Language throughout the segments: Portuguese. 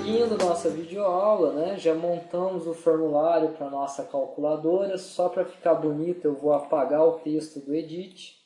Seguindo nossa videoaula, né, já montamos o formulário para nossa calculadora. Só para ficar bonito eu vou apagar o texto do edit,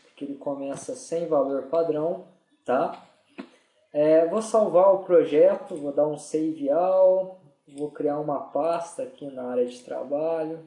porque ele começa sem valor padrão, tá? Vou salvar o projeto, vou dar um save all, vou criar uma pasta aqui na área de trabalho.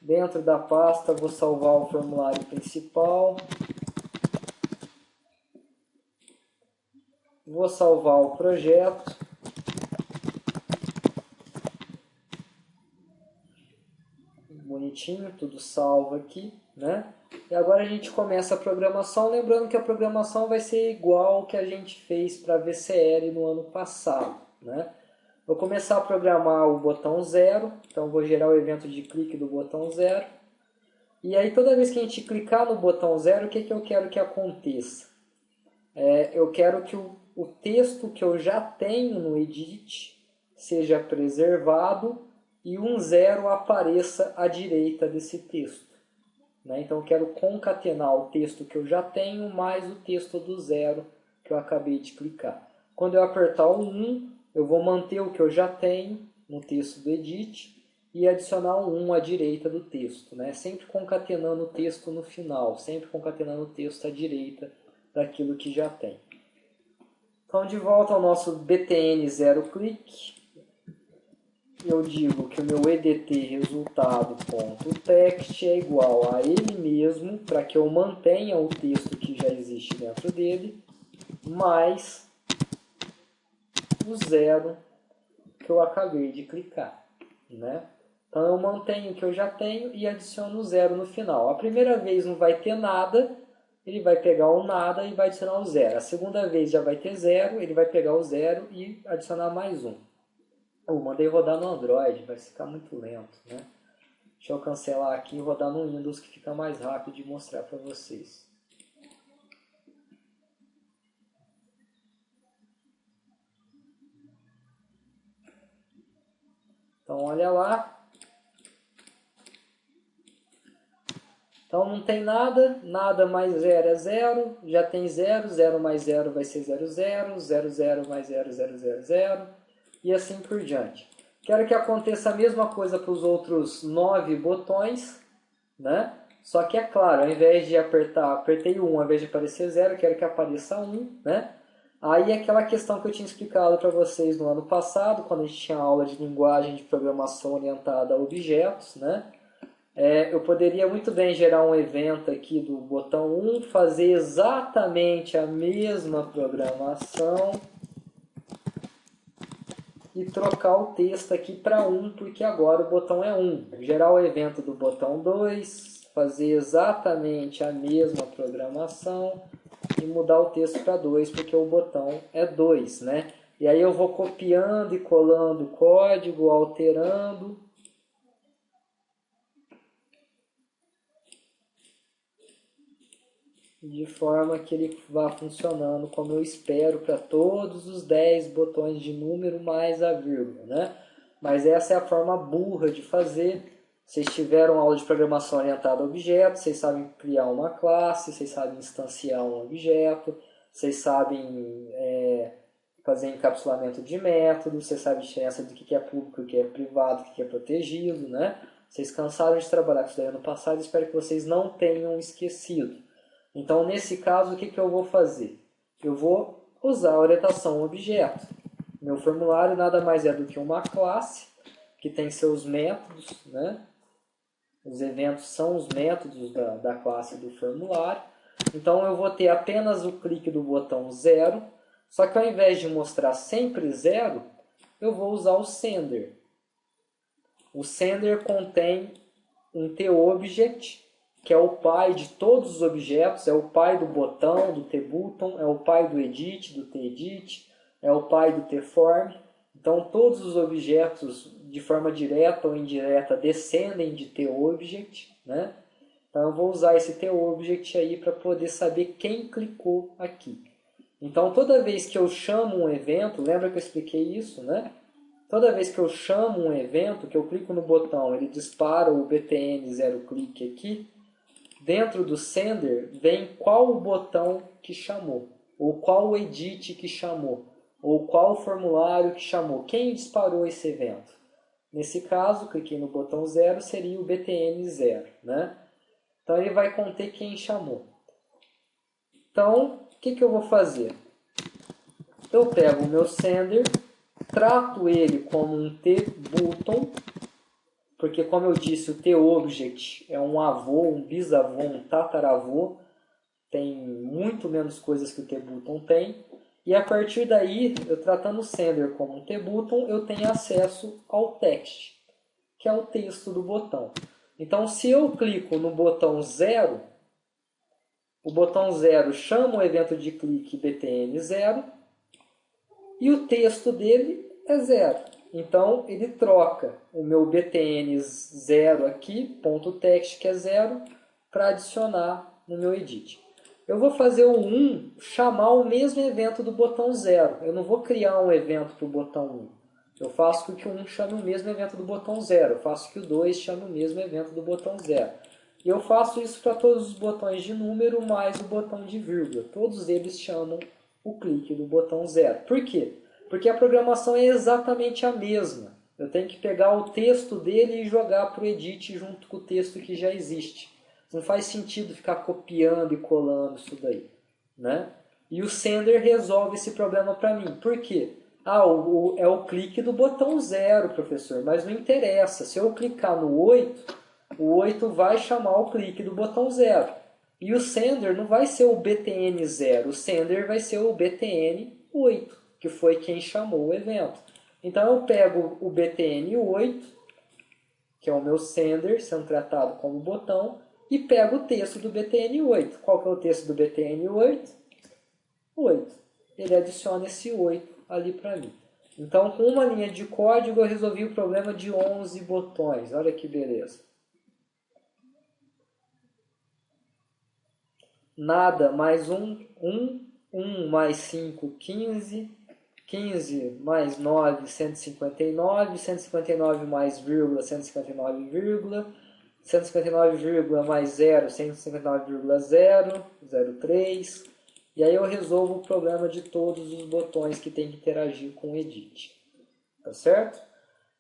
Dentro da pasta vou salvar o formulário principal. Vou salvar o projeto. Bonitinho, tudo salvo aqui, né? E agora a gente começa a programação, lembrando que a programação vai ser igual ao que a gente fez para a VCL no ano passado, né? Vou começar a programar o botão 0, então vou gerar o evento de clique do botão 0. E aí toda vez que a gente clicar no botão 0, o que eu quero que aconteça? Eu quero que o texto que eu já tenho no edit seja preservado e um 0 apareça à direita desse texto, né? Então eu quero concatenar o texto que eu já tenho mais o texto do 0 que eu acabei de clicar. Quando eu apertar o 1, eu vou manter o que eu já tenho no texto do edit e adicionar o 1 à direita do texto, né? Sempre concatenando o texto no final, sempre concatenando o texto à direita daquilo que já tem. Então, de volta ao nosso btn 0click, eu digo que o meu edt resultado.text é igual a ele mesmo, para que eu mantenha o texto que já existe dentro dele, mais o 0 que eu acabei de clicar, né? Então eu mantenho o que eu já tenho e adiciono o 0 no final. A primeira vez não vai ter nada, ele vai pegar o nada e vai adicionar o 0. A segunda vez já vai ter 0, ele vai pegar o 0 e adicionar mais 1. Mandei rodar no Android, vai ficar muito lento, né? Deixa eu cancelar aqui e rodar no Windows, que fica mais rápido de mostrar para vocês. Então olha lá. Então não tem nada, nada mais 0 é 0, já tem 0, 0 mais 0 vai ser 0, 0, 0, 0 mais 0, 0, 0, 0, e assim por diante. Quero que aconteça a mesma coisa para os outros 9 botões, né? Só que é claro, ao invés de apertei o 1, ao invés de aparecer 0, quero que apareça 1, né? Aí aquela questão que eu tinha explicado para vocês no ano passado, quando a gente tinha aula de linguagem de programação orientada a objetos, né? Eu poderia muito bem gerar um evento aqui do botão 1, fazer exatamente a mesma programação e trocar o texto aqui para 1, porque agora o botão é 1. Gerar o evento do botão 2, fazer exatamente a mesma programação e mudar o texto para 2, porque o botão é 2, né? E aí eu vou copiando e colando o código, alterando. De forma que ele vá funcionando como eu espero para todos os 10 botões de número mais a vírgula, né? Mas essa é a forma burra de fazer. Vocês tiveram aula de programação orientada a objetos, vocês sabem criar uma classe, vocês sabem instanciar um objeto, vocês sabem fazer encapsulamento de métodos, vocês sabem a diferença do que é público, o que é privado, o que é protegido, né? Vocês cansaram de trabalhar com isso daí ano passado, espero que vocês não tenham esquecido. Então, nesse caso, o que eu vou fazer? Eu vou usar a orientação objeto. Meu formulário nada mais é do que uma classe que tem seus métodos, né? Os eventos são os métodos da classe do formulário. Então, eu vou ter apenas o clique do botão 0, só que ao invés de mostrar sempre 0, eu vou usar o sender. O sender contém um TObject, que é o pai de todos os objetos, é o pai do botão, do tButton, é o pai do edit, do tEdit, é o pai do tForm. Então, todos os objetos, de forma direta ou indireta, descendem de TObject, né? Então, eu vou usar esse TObject aí para poder saber quem clicou aqui. Então, toda vez que eu chamo um evento, lembra que eu expliquei isso, né? Toda vez que eu chamo um evento, que eu clico no botão, ele dispara o btn 0click aqui, dentro do sender vem qual o botão que chamou, ou qual o edit que chamou, ou qual o formulário que chamou, quem disparou esse evento. Nesse caso, cliquei no botão 0, seria o btn0, né? Então ele vai conter quem chamou. Então, o que eu vou fazer? Eu pego o meu sender, trato ele como um tButton, porque como eu disse, o tObject é um avô, um bisavô, um tataravô, tem muito menos coisas que o tButton tem, e a partir daí, eu tratando o sender como um tButton, eu tenho acesso ao text, que é o texto do botão. Então, se eu clico no botão 0, o botão 0 chama o evento de clique btn0, e o texto dele é 0. Então, ele troca o meu btn0 aqui, ponto text, que é 0, para adicionar no meu edit. Eu vou fazer o 1 chamar o mesmo evento do botão 0. Eu não vou criar um evento para o botão 1. Eu faço com que o 1 chame o mesmo evento do botão 0. Eu faço que o 2 chame o mesmo evento do botão 0. E eu faço isso para todos os botões de número mais o botão de vírgula. Todos eles chamam o clique do botão 0. Por quê? Porque a programação é exatamente a mesma. Eu tenho que pegar o texto dele e jogar para o edit junto com o texto que já existe. Não faz sentido ficar copiando e colando isso daí, né? E o sender resolve esse problema para mim. Por quê? É o clique do botão 0, professor, mas não interessa. Se eu clicar no 8, o 8 vai chamar o clique do botão 0. E o sender não vai ser o btn0, o sender vai ser o btn8, que foi quem chamou o evento. Então eu pego o btn8, que é o meu sender, sendo tratado como botão, e pego o texto do btn8. Qual que é o texto do btn8? 8. Ele adiciona esse 8 ali para mim. Então, com uma linha de código, eu resolvi o problema de 11 botões. Olha que beleza. Nada mais 1, 1 mais 5, 15, 15 mais 9, 159, 159 mais vírgula, 159 vírgula, 159 vírgula mais 0, 159,0, 0,3. E aí eu resolvo o problema de todos os botões que tem que interagir com o edit. Tá certo?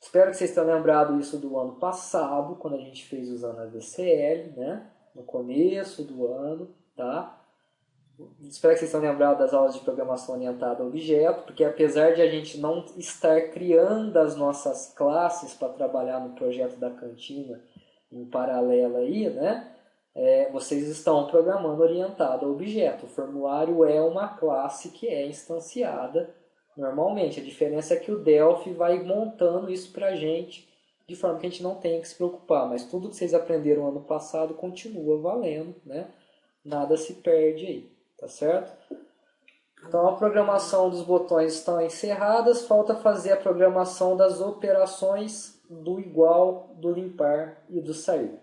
Espero que vocês tenham lembrado isso do ano passado, quando a gente fez usando a VCL, né? No começo do ano, tá? Espero que vocês tenham lembrado das aulas de programação orientada a objeto, porque apesar de a gente não estar criando as nossas classes para trabalhar no projeto da cantina em paralelo aí, né? Vocês estão programando orientado a objeto. O formulário é uma classe que é instanciada normalmente. A diferença é que o Delphi vai montando isso para a gente, de forma que a gente não tem que se preocupar. Mas tudo que vocês aprenderam ano passado continua valendo, né? Nada se perde aí, tá certo? Então a programação dos botões estão encerradas, falta fazer a programação das operações do igual, do limpar e do sair.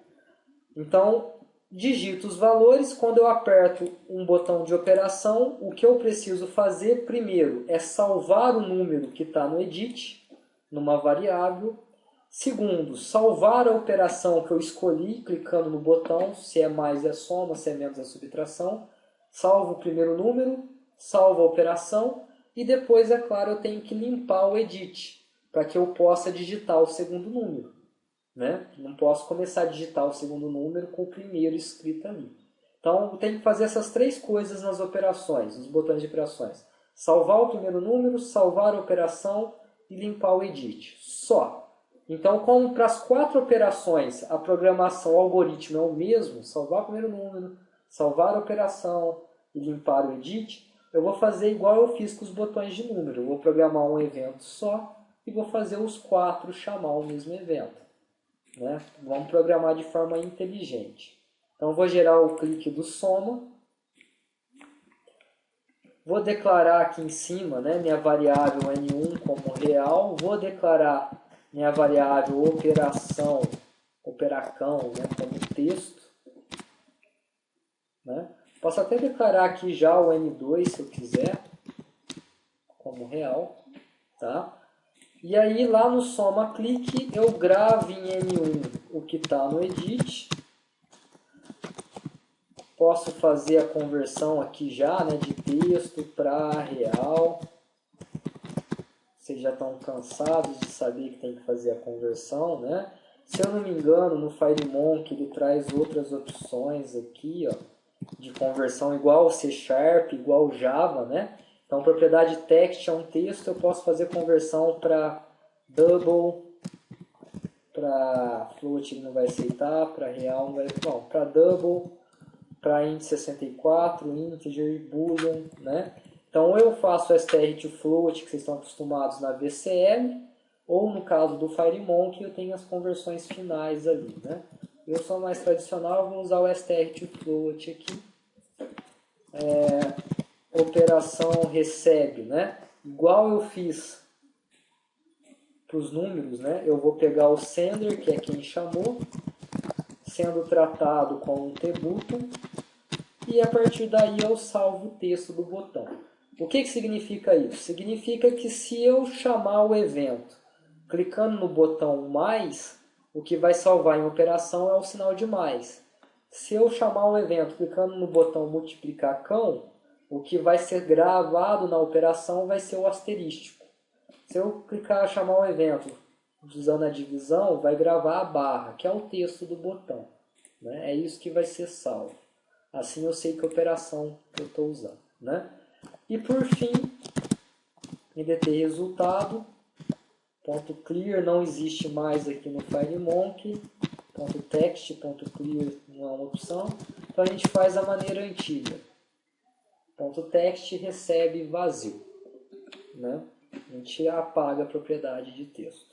Então, digito os valores, quando eu aperto um botão de operação, o que eu preciso fazer primeiro é salvar o número que está no edit, numa variável. Segundo, salvar a operação que eu escolhi, clicando no botão, se é mais é soma, se é menos é subtração. Salvo o primeiro número, salvo a operação e depois, é claro, eu tenho que limpar o edit, para que eu possa digitar o segundo número. Né? Não posso começar a digitar o segundo número com o primeiro escrito ali. Então, eu tenho que fazer essas três coisas nas operações, nos botões de operações. Salvar o primeiro número, salvar a operação e limpar o edit. Só. Então, como para as 4 operações a programação, o algoritmo é o mesmo, salvar o primeiro número, salvar a operação e limpar o edit, eu vou fazer igual eu fiz com os botões de número. Eu vou programar um evento só e vou fazer os 4 chamar o mesmo evento. Né? Vamos programar de forma inteligente. Então, vou gerar o clique do soma. Vou declarar aqui em cima, né, minha variável N1 como real. Vou declarar minha variável operacão, né, como texto. Né? Posso até declarar aqui já o N2, se eu quiser, como real. Tá? E aí, lá no soma clique, eu gravo em N1 o que está no edit. Posso fazer a conversão aqui já, né, de texto para real. Vocês já estão cansados de saber que tem que fazer a conversão, né? Se eu não me engano, no FireMonk ele traz outras opções aqui, ó, de conversão igual C#, igual Java, né? Então, propriedade text é um texto, eu posso fazer conversão para double, para float ele não vai aceitar, para real não vai, não, para double, para int 64, integer, boolean, né? Então, ou eu faço str to float, que vocês estão acostumados na VCL, ou no caso do FireMonk, eu tenho as conversões finais ali, né? Eu sou mais tradicional, vou usar o str to float aqui. Operação recebe, né? Igual eu fiz para os números, né? Eu vou pegar o sender, que é quem chamou, sendo tratado como um tButton, e a partir daí eu salvo o texto do botão. O que significa isso? Significa que se eu chamar o evento clicando no botão mais, o que vai salvar em operação é o sinal de mais. Se eu chamar o evento clicando no botão multiplicar cão, o que vai ser gravado na operação vai ser o asterístico. Se eu clicar chamar o evento usando a divisão, vai gravar a barra, que é o texto do botão, né? É isso que vai ser salvo. Assim eu sei que operação que eu estou usando, né? E por fim, indt resultado, ponto .clear não existe mais aqui no FireMonk, ponto .text, ponto .clear não é uma opção, então a gente faz a maneira antiga. Ponto .text recebe vazio, né? A gente apaga a propriedade de texto.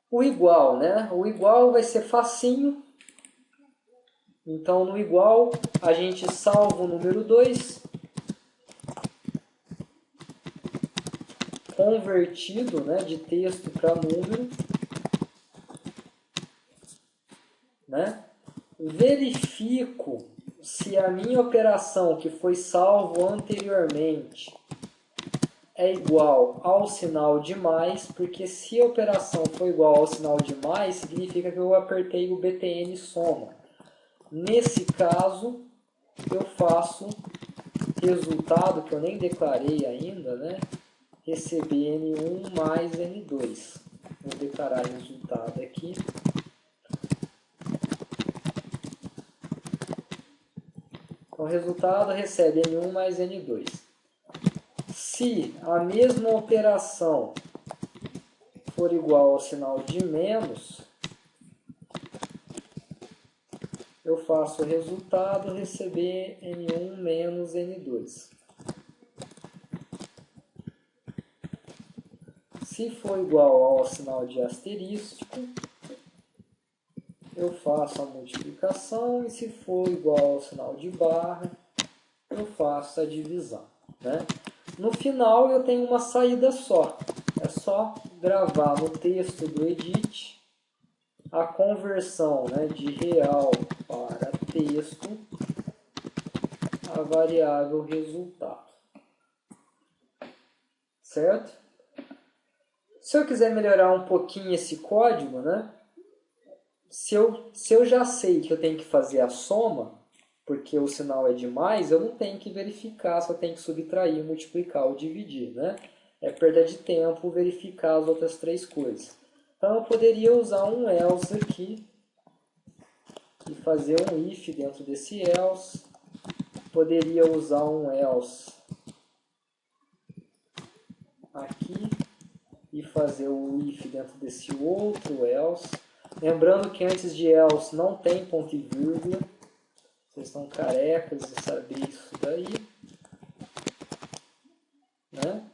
O igual, né? O igual vai ser facinho. Então, no igual, a gente salva o número 2, convertido, né, de texto para número, né? Verifico se a minha operação que foi salvo anteriormente é igual ao sinal de mais, porque se a operação for igual ao sinal de mais, significa que eu apertei o btn soma. Nesse caso, eu faço resultado, que eu nem declarei ainda, né? Receber N1 mais N2. Vou declarar resultado aqui. Então, o resultado recebe N1 mais N2. Se a mesma operação for igual ao sinal de menos, eu faço o resultado receber N1 menos N2. Se for igual ao sinal de asterístico, eu faço a multiplicação, e se for igual ao sinal de barra, eu faço a divisão, né? No final eu tenho uma saída só. É só gravar no texto do edit a conversão, né, de real para texto, a variável resultado. Certo? Se eu quiser melhorar um pouquinho esse código, né, se eu já sei que eu tenho que fazer a soma, porque o sinal é de mais, eu não tenho que verificar, só tenho que subtrair, multiplicar ou dividir, né? É perda de tempo verificar as outras três coisas. Então, eu poderia usar um else aqui e fazer um if dentro desse else. Poderia usar um else aqui e fazer o if dentro desse outro else. Lembrando que antes de else não tem ponto e vírgula. Vocês estão carecas de saber isso daí, né?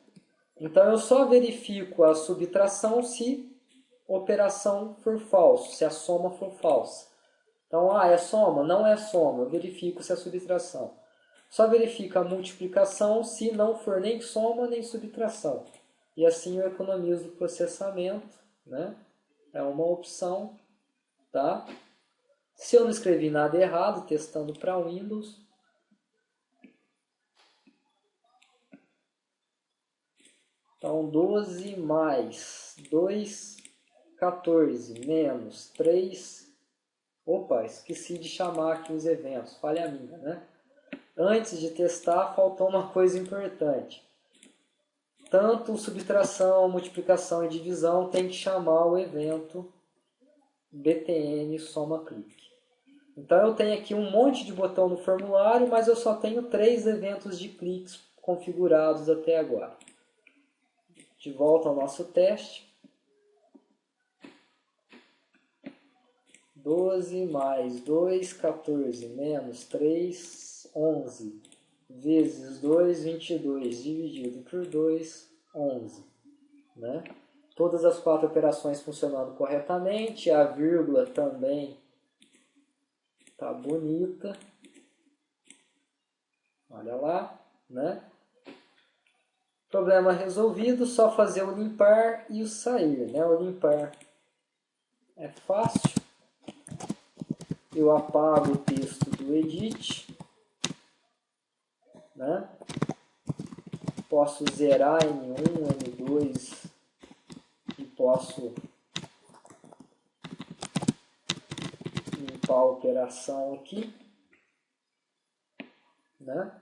Então, eu só verifico a subtração se a operação for falsa, se a soma for falsa. Então, é soma? Não é soma. Eu verifico se é subtração. Só verifico a multiplicação se não for nem soma nem subtração. E assim eu economizo o processamento, né? É uma opção, tá? Se eu não escrevi nada errado, testando para Windows, então 12 mais 2, 14, menos 3, Opa, esqueci de chamar aqui os eventos, falha minha, né? Antes de testar, faltou uma coisa importante. Tanto subtração, multiplicação e divisão tem que chamar o evento btn soma clique. Então eu tenho aqui um monte de botão no formulário, mas eu só tenho 3 eventos de cliques configurados até agora. De volta ao nosso teste. 12 mais 2, 14, menos 3, 11, vezes 2, 22, dividido por 2, 11. Né? Todas as 4 operações funcionando corretamente, a vírgula também está bonita. Olha lá, né? Problema resolvido, só fazer o limpar e o sair, né? O limpar é fácil. Eu apago o texto do edit, né? Posso zerar N1, N2 e posso limpar a operação aqui, né?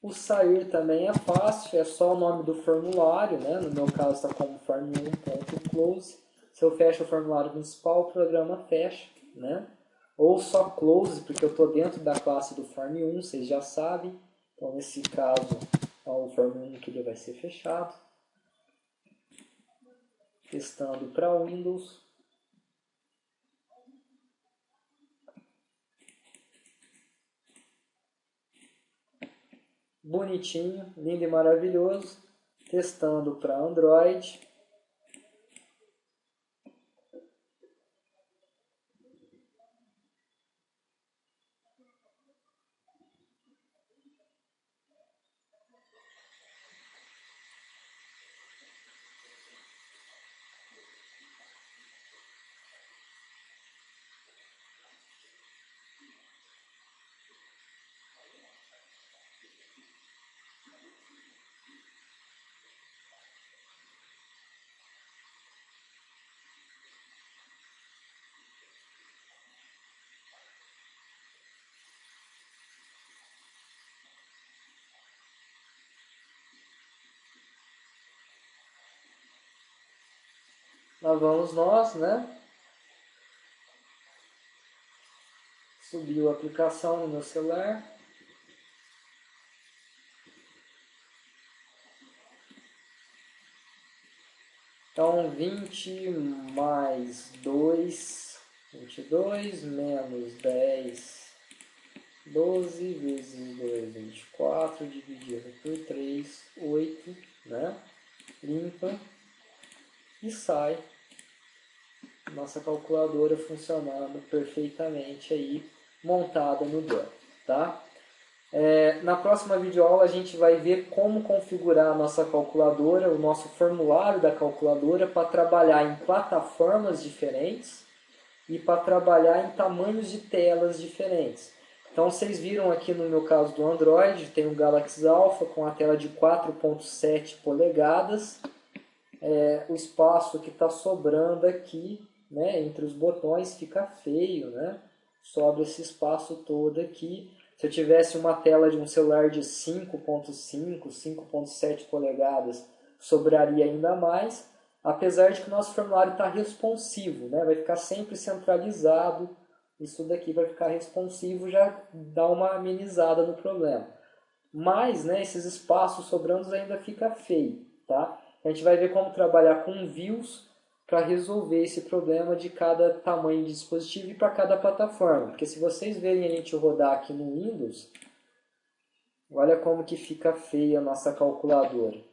O sair também é fácil, é só o nome do formulário, né? No meu caso está como form1.close. Se eu fecho o formulário principal, o programa fecha, né? Ou só close, porque eu estou dentro da classe do form1, vocês já sabem. Então, nesse caso, é o form1 que ele vai ser fechado. Testando para Windows. Bonitinho, lindo e maravilhoso. Testando para Android. Lá vamos nós, né? Subiu a aplicação no meu celular. Então, 20 mais 2, 22, menos 10, 12, vezes 2, 24, dividido por 3, 8, né? Limpa e sai. Nossa calculadora funcionando perfeitamente aí, montada no Braille, tá? Na próxima videoaula a gente vai ver como configurar a nossa calculadora, o nosso formulário da calculadora para trabalhar em plataformas diferentes e para trabalhar em tamanhos de telas diferentes. Então vocês viram aqui no meu caso do Android, tem o Galaxy Alpha com a tela de 4.7 polegadas, o espaço que está sobrando aqui, né, entre os botões fica feio, né? Sobra esse espaço todo aqui. Se eu tivesse uma tela de um celular de 5.5, 5.7 polegadas, sobraria ainda mais, apesar de que o nosso formulário está responsivo, né? Vai ficar sempre centralizado, isso daqui vai ficar responsivo, já dá uma amenizada no problema. Mas, né, esses espaços sobrando ainda fica feio, tá? A gente vai ver como trabalhar com views para resolver esse problema de cada tamanho de dispositivo e para cada plataforma. Porque se vocês verem a gente rodar aqui no Windows, olha como que fica feia a nossa calculadora.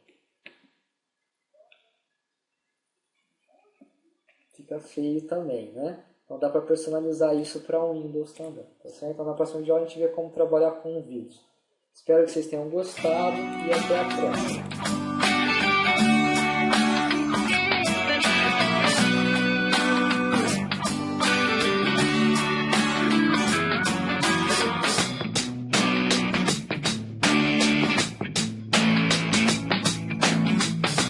Fica feio também, né? Então dá para personalizar isso para o Windows também. Tá certo? Então na próxima vídeo a gente vê como trabalhar com views. Espero que vocês tenham gostado e até a próxima.